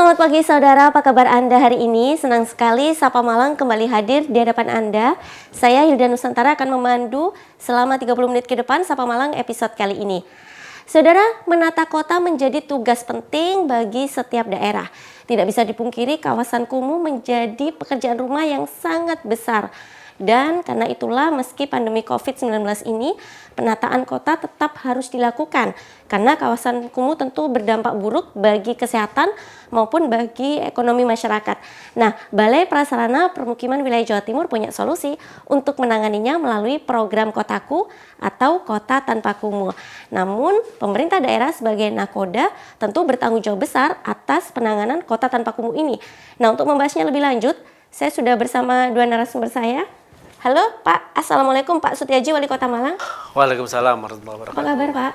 Selamat pagi saudara, apa kabar Anda hari ini? Senang sekali Sapa Malang kembali hadir di hadapan Anda. Saya Hilda Nusantara akan memandu selama 30 menit ke depan Sapa Malang episode kali ini. Saudara, menata kota menjadi tugas penting bagi setiap daerah. Tidak bisa dipungkiri kawasan kumuh menjadi pekerjaan rumah yang sangat besar. Dan karena itulah meski pandemi COVID-19 ini, penataan kota tetap harus dilakukan. Karena kawasan kumuh tentu berdampak buruk bagi kesehatan maupun bagi ekonomi masyarakat. Nah, Balai Prasarana Permukiman Wilayah Jawa Timur punya solusi untuk menanganinya melalui program Kotaku atau Kota Tanpa Kumuh. Namun, pemerintah daerah sebagai nakoda tentu bertanggung jawab besar atas penanganan Kota Tanpa Kumuh ini. Nah, untuk membahasnya lebih lanjut, saya sudah bersama dua narasumber saya. Halo Pak, Assalamualaikum Pak Sutiaji, Wali Kota Malang. Waalaikumsalam warahmatullahi wabarakatuh. Apa kabar Pak?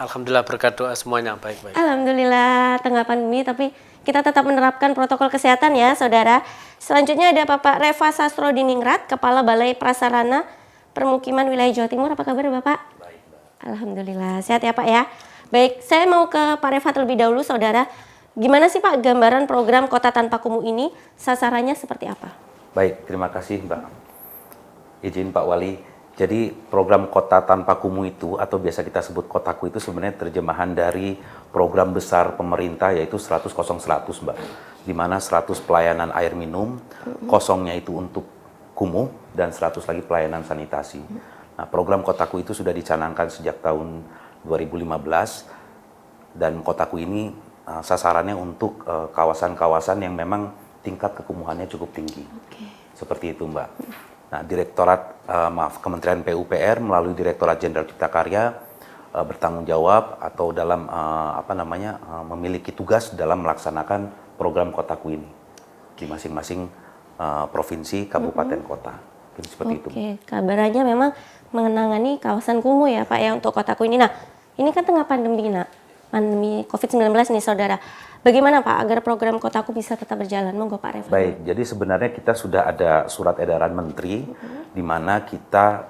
Alhamdulillah berkat doa semuanya baik-baik. Alhamdulillah tengah pandemi tapi kita tetap menerapkan protokol kesehatan ya saudara. Selanjutnya ada Bapak Reva Sastrodiningrat, Kepala Balai Prasarana Permukiman Wilayah Jawa Timur. Apa kabar Bapak? Baik, Mbak. Alhamdulillah, sehat ya Pak ya. Baik, saya mau ke Pak Reva terlebih dahulu saudara. Gimana sih Pak gambaran program Kota Tanpa Kumuh ini? Sasarannya seperti apa? Baik, terima kasih Mbak. Izin Pak Wali, jadi program Kota Tanpa Kumuh itu atau biasa kita sebut Kotaku itu sebenarnya terjemahan dari program besar pemerintah yaitu 100-0-100 Mbak. Di mana 100 pelayanan air minum, kosongnya itu untuk kumuh dan 100 lagi pelayanan sanitasi. Nah, program Kotaku itu sudah dicanangkan sejak tahun 2015 dan Kotaku ini sasarannya untuk kawasan-kawasan yang memang tingkat kekumuhannya cukup tinggi. Seperti itu Mbak. Nah, Kementerian PUPR melalui Direktorat Jenderal Cipta Karya bertanggung jawab atau dalam memiliki tugas dalam melaksanakan program Kotaku ini di masing-masing provinsi, kabupaten, kota. Jadi seperti itu. Oke, kabarnya memang mengenangani kawasan kumuh ya Pak ya untuk Kotaku ini. Nah, ini kan tengah pandemi pandemi COVID-19 nih saudara. Bagaimana Pak agar program Kotaku bisa tetap berjalan? Monggo Pak Reva. Baik, jadi sebenarnya kita sudah ada surat edaran Menteri di mana kita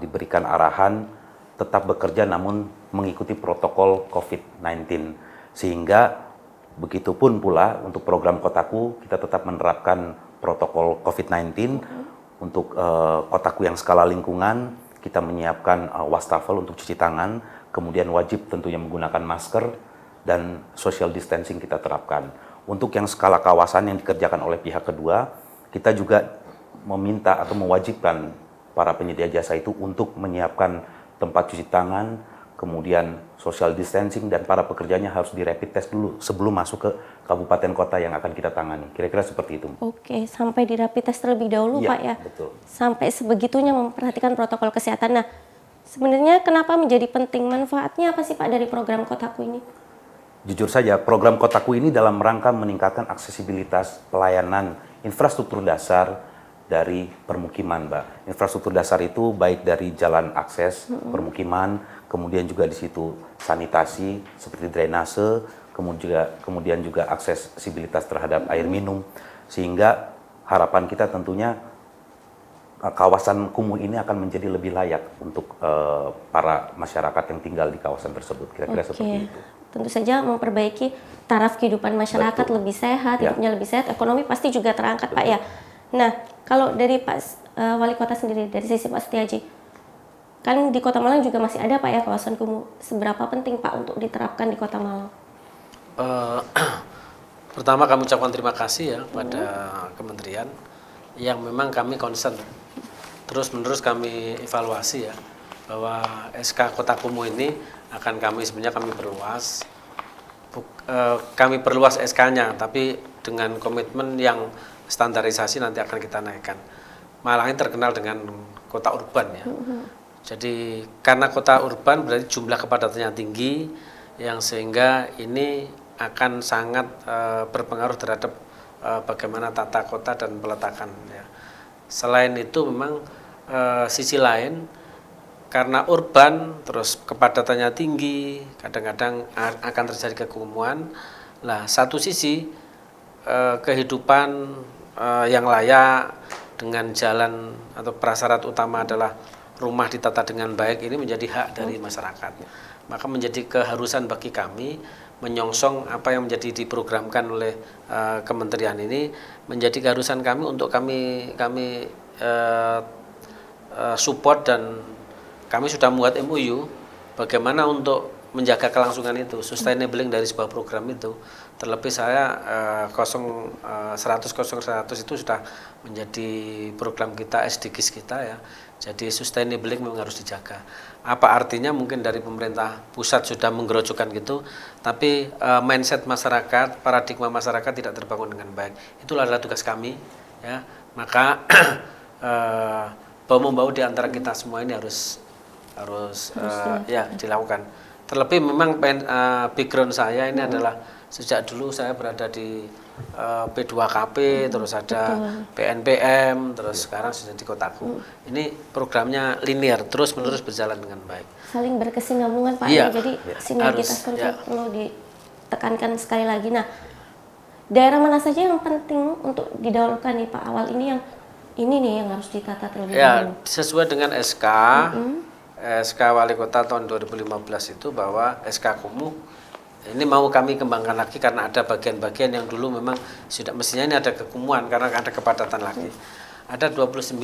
diberikan arahan tetap bekerja namun mengikuti protokol COVID-19. Sehingga begitupun pula untuk program Kotaku kita tetap menerapkan protokol COVID-19. Untuk Kotaku yang skala lingkungan kita menyiapkan wastafel untuk cuci tangan, kemudian wajib tentunya menggunakan masker dan social distancing kita terapkan. Untuk yang skala kawasan yang dikerjakan oleh pihak kedua, kita juga meminta atau mewajibkan para penyedia jasa itu untuk menyiapkan tempat cuci tangan, kemudian social distancing, dan para pekerjanya harus di rapid test dulu sebelum masuk ke kabupaten kota yang akan kita tangani. Kira-kira seperti itu. Oke, sampai di rapid test terlebih dahulu Ya, Pak ya? Betul. Sampai sebegitunya memperhatikan protokol kesehatan. Nah, sebenarnya kenapa menjadi penting? Manfaatnya apa sih Pak dari program Kotaku ini? Jujur saja, program Kotaku ini dalam rangka meningkatkan aksesibilitas pelayanan infrastruktur dasar dari permukiman, Mbak. Infrastruktur dasar itu baik dari jalan akses permukiman, kemudian juga di situ sanitasi seperti drainase, kemudian juga aksesibilitas terhadap air minum, sehingga harapan kita tentunya kawasan kumuh ini akan menjadi lebih layak untuk para masyarakat yang tinggal di kawasan tersebut. Kira-kira seperti itu. Tentu saja memperbaiki taraf kehidupan masyarakat. Betul. Lebih sehat, hidupnya lebih sehat, ekonomi pasti juga terangkat. Betul. Pak ya. Nah, kalau dari Pak Wali Kota sendiri, dari sisi Pak Setiaji, kan di Kota Malang juga masih ada Pak ya kawasan kumuh. Seberapa penting Pak untuk diterapkan di Kota Malang? Pertama kami ucapkan terima kasih ya pada kementerian yang memang kami concern. Terus-menerus kami evaluasi ya bahwa SK Kota Kumuh ini akan kami perluas. Kami perluas SK-nya, tapi dengan komitmen yang standarisasi nanti akan kita naikkan. Malang ini terkenal dengan kota urban ya. Jadi karena kota urban berarti jumlah kepadatannya tinggi, yang sehingga ini akan sangat berpengaruh terhadap bagaimana tata kota dan peletakan ya. Selain itu memang sisi lain karena urban terus kepadatannya tinggi, kadang-kadang akan terjadi kekumuhan. Nah, satu sisi kehidupan yang layak dengan jalan atau prasyarat utama adalah rumah ditata dengan baik ini menjadi hak dari masyarakat. Maka menjadi keharusan bagi kami menyongsong apa yang menjadi diprogramkan oleh kementerian ini, menjadi keharusan kami untuk kami support, dan kami sudah membuat MOU bagaimana untuk menjaga kelangsungan itu, sustainability dari sebuah program itu. Terlebih saya 100 itu sudah menjadi program kita, SDGs kita ya. Jadi sustainability memang harus dijaga. Apa artinya mungkin dari pemerintah pusat sudah menggerojokkan gitu, tapi mindset masyarakat, paradigma masyarakat tidak terbangun dengan baik. Itulah adalah tugas kami ya. Maka bahu-membahu di antara kita semua ini harus ya dilakukan. Terlebih memang background saya ini adalah sejak dulu saya berada di P2KP, terus ada PNPM, terus sekarang sudah di Kotaku. Ini programnya linear, terus menerus berjalan dengan baik. Saling berkesinambungan Pak, Iya, jadi sinergitas harus, ya. perlu ditekankan sekali lagi. Nah, daerah mana saja yang penting untuk didahulukan nih Pak? Awal ini yang harus ditata terlebih dahulu. Ya, sesuai dengan SK Wali Kota tahun 2015 itu, bahwa SK Kumuh ini mau kami kembangkan lagi karena ada bagian-bagian yang dulu memang sudah mestinya ini ada kekumuhan karena ada kepadatan lagi. Ada 29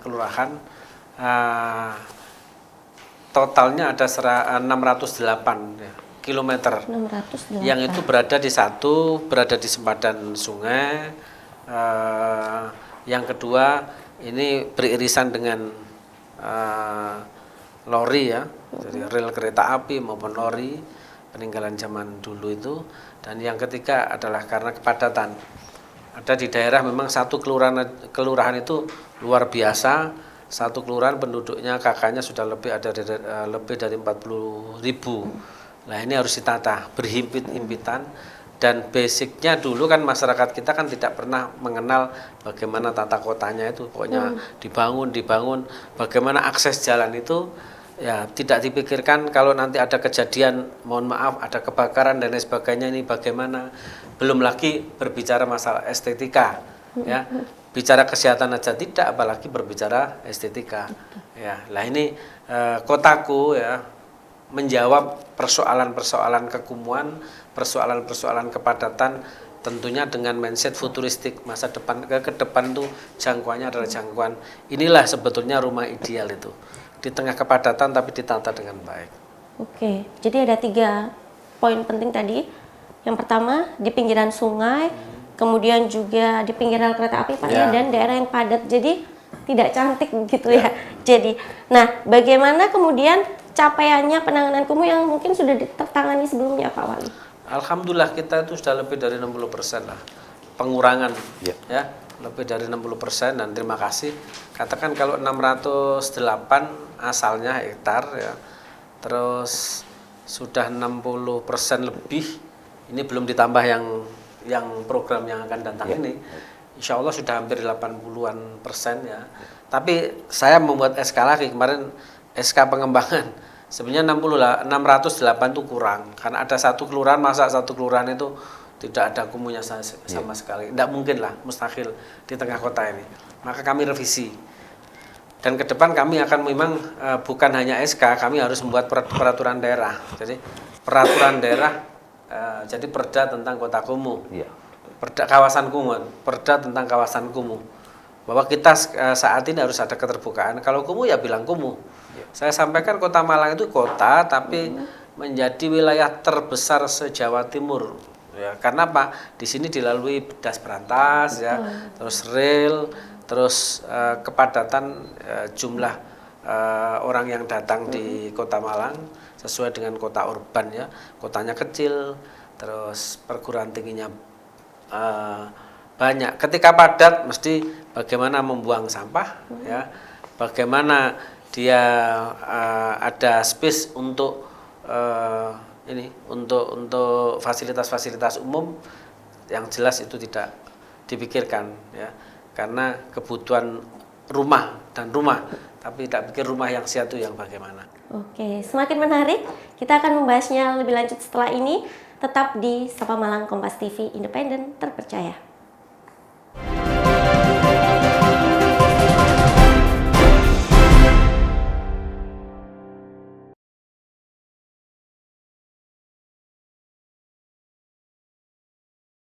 kelurahan, totalnya ada 608 ya, kilometer 608. yang itu berada di sempadan sungai. Yang kedua ini beririsan dengan lori ya, jadi rel kereta api maupun lori peninggalan zaman dulu itu. Dan yang ketiga adalah karena kepadatan. Ada di daerah memang satu kelurahan itu luar biasa, satu kelurahan penduduknya kakaknya sudah lebih dari 40.000. Nah ini harus ditata berhimpit-himpitan. Dan basicnya dulu kan masyarakat kita kan tidak pernah mengenal bagaimana tata kotanya itu, pokoknya dibangun, bagaimana akses jalan itu ya tidak dipikirkan. Kalau nanti ada kejadian, mohon maaf, ada kebakaran dan lain sebagainya, ini bagaimana. Belum lagi berbicara masalah estetika ya, bicara kesehatan aja tidak, apalagi berbicara estetika ya. Lah ini Kotaku ya menjawab persoalan-persoalan kekumuhan, persoalan-persoalan kepadatan, tentunya dengan mindset futuristik masa depan. Ke depan tuh jangkauannya adalah jangkauan. Inilah sebetulnya rumah ideal itu, di tengah kepadatan tapi ditata dengan baik. Oke, jadi ada 3 poin penting tadi. Yang pertama di pinggiran sungai, kemudian juga di pinggiran kereta api Pak ya, dan daerah yang padat. Jadi tidak cantik gitu ya. Jadi, nah bagaimana kemudian capaiannya penanganan kumuh yang mungkin sudah tertangani sebelumnya Pak Wali? Alhamdulillah kita itu sudah lebih dari 60% lah pengurangan ya, lebih dari 60%. Dan terima kasih, katakan kalau 608 asalnya hektar ya, terus sudah 60% lebih, ini belum ditambah yang program yang akan datang ini, insya Allah sudah hampir 80-an% ya. Tapi saya membuat SK lagi kemarin, SK pengembangan. Sebenarnya 608 itu kurang, karena ada satu kelurahan, masa satu kelurahan itu tidak ada kumuhnya sama sekali. Tidak mungkin lah, mustahil di tengah kota ini. Maka kami revisi. Dan ke depan kami akan memang bukan hanya SK, kami harus membuat peraturan daerah. Jadi peraturan daerah, jadi perda tentang kota kumuh, perda kawasan kumuh, perda tentang kawasan kumuh. Bahwa kita saat ini harus ada keterbukaan. Kalau kumuh ya bilang kumuh. Saya sampaikan Kota Malang itu kota, tapi menjadi wilayah terbesar se-Jawa Timur. Ya, karena apa? Di sini dilalui das berantas, ya, terus rel, terus kepadatan jumlah orang yang datang di Kota Malang sesuai dengan kota urban ya. Kotanya kecil, terus perguruan tingginya banyak. Ketika padat, mesti bagaimana membuang sampah, ya, bagaimana dia ada space untuk untuk fasilitas-fasilitas umum. Yang jelas itu tidak dipikirkan ya, karena kebutuhan rumah, tapi tidak pikir rumah yang sehat itu yang bagaimana. Oke, semakin menarik. Kita akan membahasnya lebih lanjut setelah ini. Tetap di Sapa Malang, Kompas TV, independen, terpercaya.